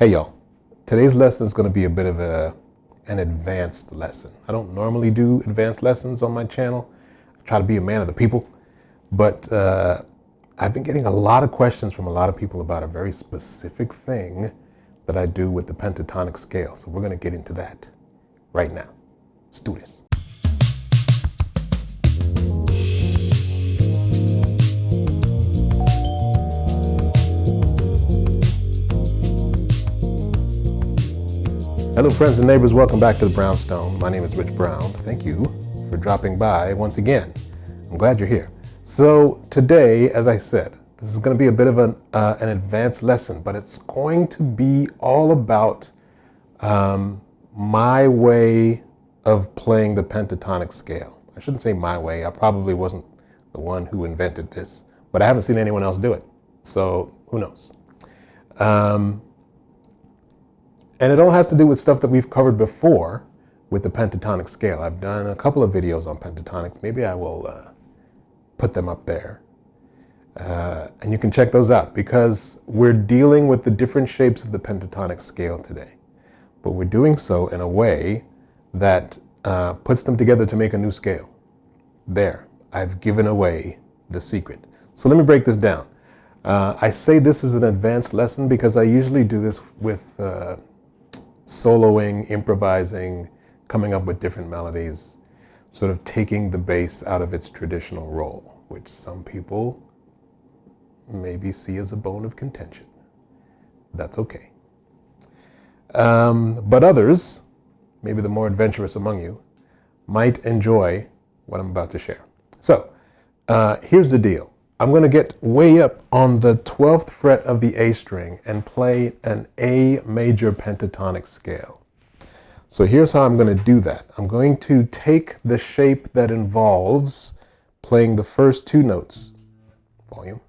Hey y'all, today's lesson is going to be a bit of an advanced lesson. I don't normally do advanced lessons on my channel. I try to be a man of the people, but I've been getting a lot of questions from a lot of people about a very specific thing that I do with the pentatonic scale. So we're going to get into that right now. Let's do this. Hello friends and neighbors, welcome back to the Brownstone. My name is Rich Brown. Thank you for dropping by once again. I'm glad you're here. So today, as I said, this is going to be a bit of an advanced lesson, but it's going to be all about my way of playing the pentatonic scale. I shouldn't say my way. I probably wasn't the one who invented this, but I haven't seen anyone else do it. So who knows? And it all has to do with stuff that we've covered before with the pentatonic scale. I've done a couple of videos on pentatonics. Maybe I will put them up there. And you can check those out because we're dealing with the different shapes of the pentatonic scale today. But we're doing so in a way that puts them together to make a new scale. There, I've given away the secret. So let me break this down. I say this is an advanced lesson because I usually do this with soloing, improvising, coming up with different melodies, sort of taking the bass out of its traditional role, which some people maybe see as a bone of contention. That's okay. But others, maybe the more adventurous among you, might enjoy what I'm about to share. So here's the deal. I'm going to get way up on the 12th fret of the A string and play an A major pentatonic scale. So here's how I'm going to do that. I'm going to take the shape that involves playing the first two notes, volume,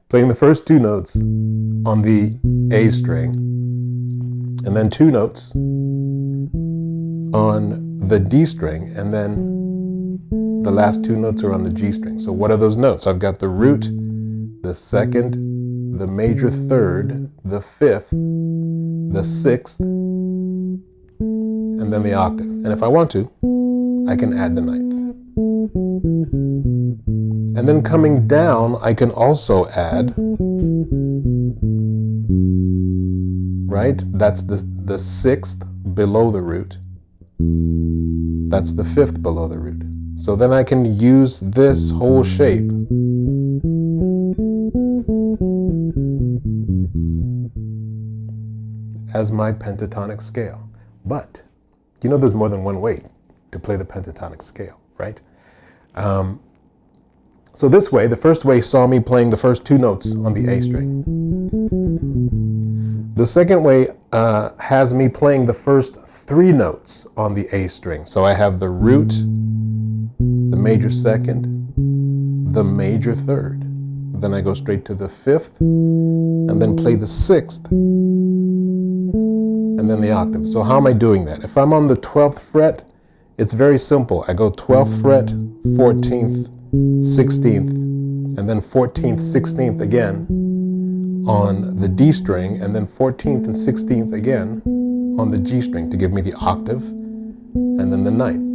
playing the first two notes on the A string, and then two notes on the D string, and then the last two notes are on the G string. So what are those notes? I've got the root, the second, the major third, the fifth, the sixth, and then the octave. And if I want to, I can add the ninth. And then coming down, I can also add, right? That's the sixth below the root. That's the fifth below the root. So then I can use this whole shape as my pentatonic scale. But you know there's more than one way to play the pentatonic scale, right? So this way, the first way saw me playing the first two notes on the A string. The second way has me playing the first three notes on the A string. So I have the root, the major second, the major third. Then I go straight to the fifth, and then play the sixth, and then the octave. So how am I doing that? If I'm on the 12th fret, it's very simple. I go 12th fret, 14th, 16th, and then 14th, 16th again on the D string, and then 14th and 16th again on the G string to give me the octave, and then the ninth.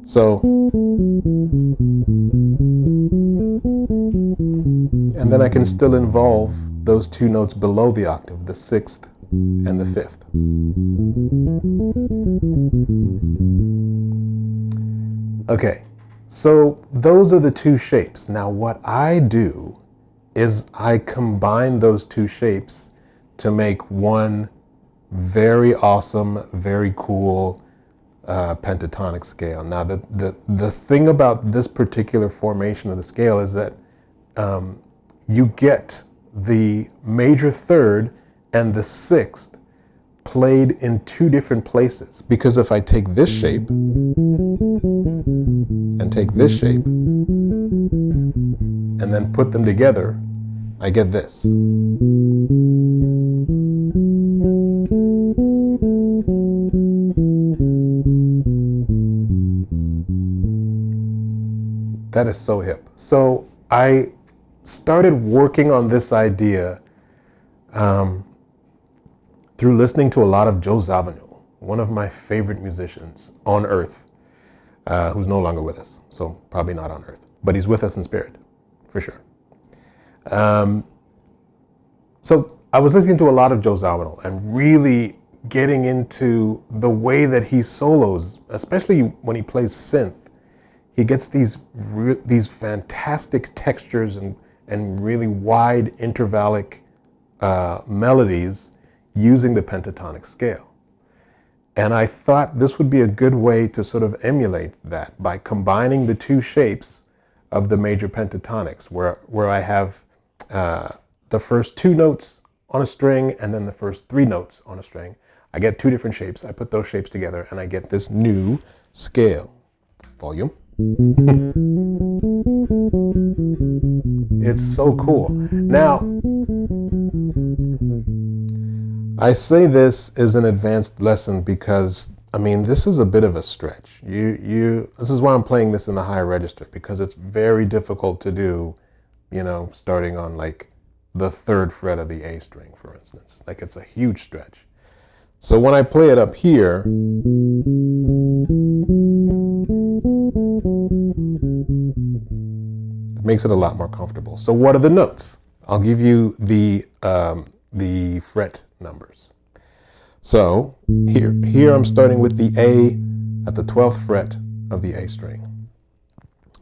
So, and then I can still involve those two notes below the octave, the sixth and the fifth. Okay, so those are the two shapes. Now what I do is I combine those two shapes to make one very awesome, very cool pentatonic scale. Now the thing about this particular formation of the scale is that you get the major third and the sixth played in two different places. Because if I take this shape and take this shape and then put them together, I get this. That is so hip. So I started working on this idea through listening to a lot of Joe Zawinul, one of my favorite musicians on earth, who's no longer with us, so probably not on earth, but he's with us in spirit, for sure. So I was listening to a lot of Joe Zawinul and really getting into the way that he solos, especially when he plays synth. He gets these fantastic textures and really wide intervallic melodies using the pentatonic scale. And I thought this would be a good way to sort of emulate that by combining the two shapes of the major pentatonics, where I have the first two notes on a string and then the first three notes on a string. I get two different shapes. I put those shapes together and I get this new scale. Volume. It's so cool. Now, I say this is an advanced lesson because, I mean, this is a bit of a stretch. This is why I'm playing this in the higher register, because it's very difficult to do, you know, starting on like the 3rd fret of the A string, for instance. Like, it's a huge stretch. So when I play it up here, it makes it a lot more comfortable. So what are the notes? I'll give you the fret numbers. So here I'm starting with the A at the 12th fret of the A string.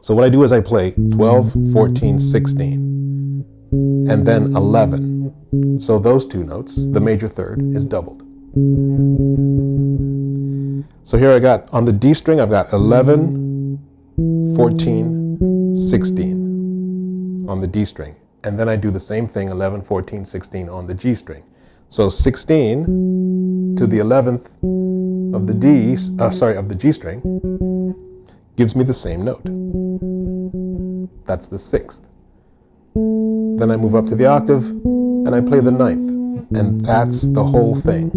So what I do is I play 12, 14, 16, and then 11. So those two notes, the major third, is doubled. So here I got, on the D string, I've got 11, 14, 16 on the D string. And then I do the same thing, 11, 14, 16 on the G string. So 16 to the 11th of the of the G string gives me the same note. That's the 6th. Then I move up to the octave and I play the 9th. And that's the whole thing.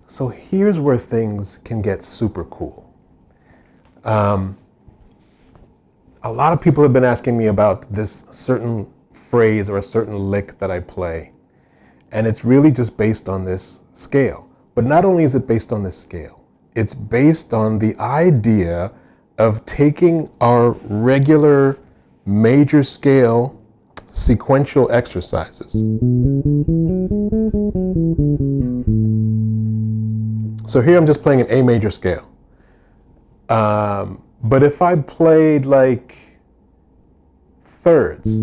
So here's where things can get super cool. A lot of people have been asking me about this certain phrase or a certain lick that I play. And it's really just based on this scale. But not only is it based on this scale, it's based on the idea of taking our regular major scale sequential exercises. So here I'm just playing an A major scale. But if I played like thirds,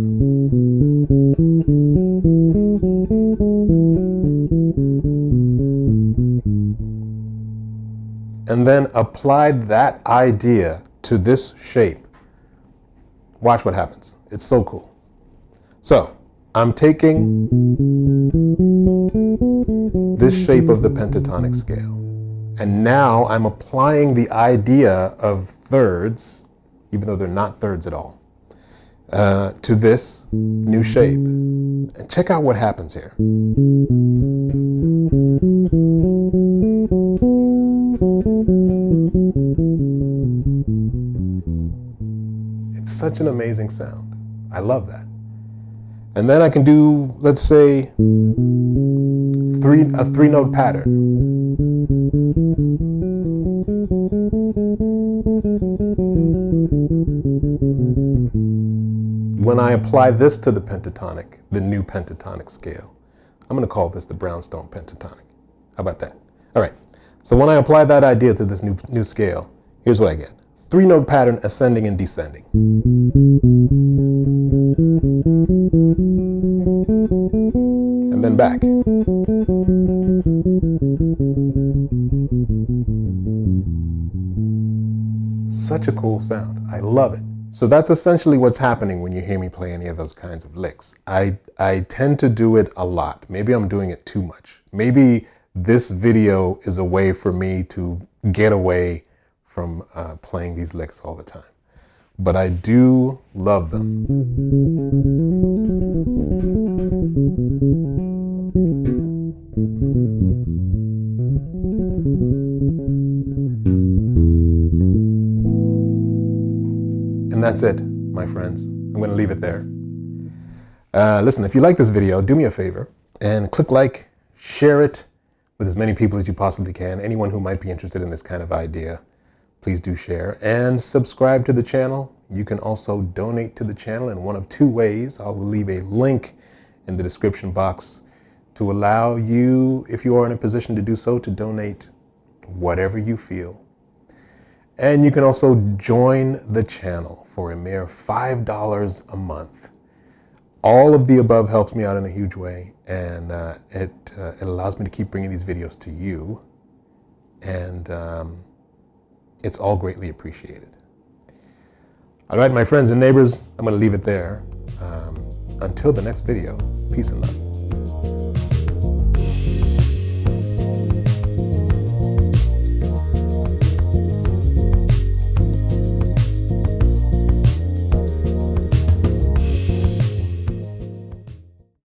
and then applied that idea to this shape, watch what happens. It's so cool. So I'm taking this shape of the pentatonic scale, and now I'm applying the idea of thirds, even though they're not thirds at all, to this new shape. And check out what happens here. It's such an amazing sound. I love that. And then I can do, let's say, a three-note pattern. When I apply this to the pentatonic, the new pentatonic scale, I'm going to call this the brownstone pentatonic. How about that? All right. So when I apply that idea to this new scale, here's what I get. 3-note pattern, ascending and descending. And then back. Such a cool sound. I love it. So that's essentially what's happening when you hear me play any of those kinds of licks. I tend to do it a lot. Maybe I'm doing it too much. Maybe this video is a way for me to get away from playing these licks all the time. But I do love them. And that's it, my friends. I'm going to leave it there. Listen, if you like this video, do me a favor and click like, share it with as many people as you possibly can. Anyone who might be interested in this kind of idea, please do share and subscribe to the channel. You can also donate to the channel in one of two ways. I will leave a link in the description box to allow you, if you are in a position to do so, to donate whatever you feel. And you can also join the channel for a mere $5 a month. All of the above helps me out in a huge way, and it allows me to keep bringing these videos to you, and it's all greatly appreciated. All right, my friends and neighbors, I'm going to leave it there. Until the next video, peace and love.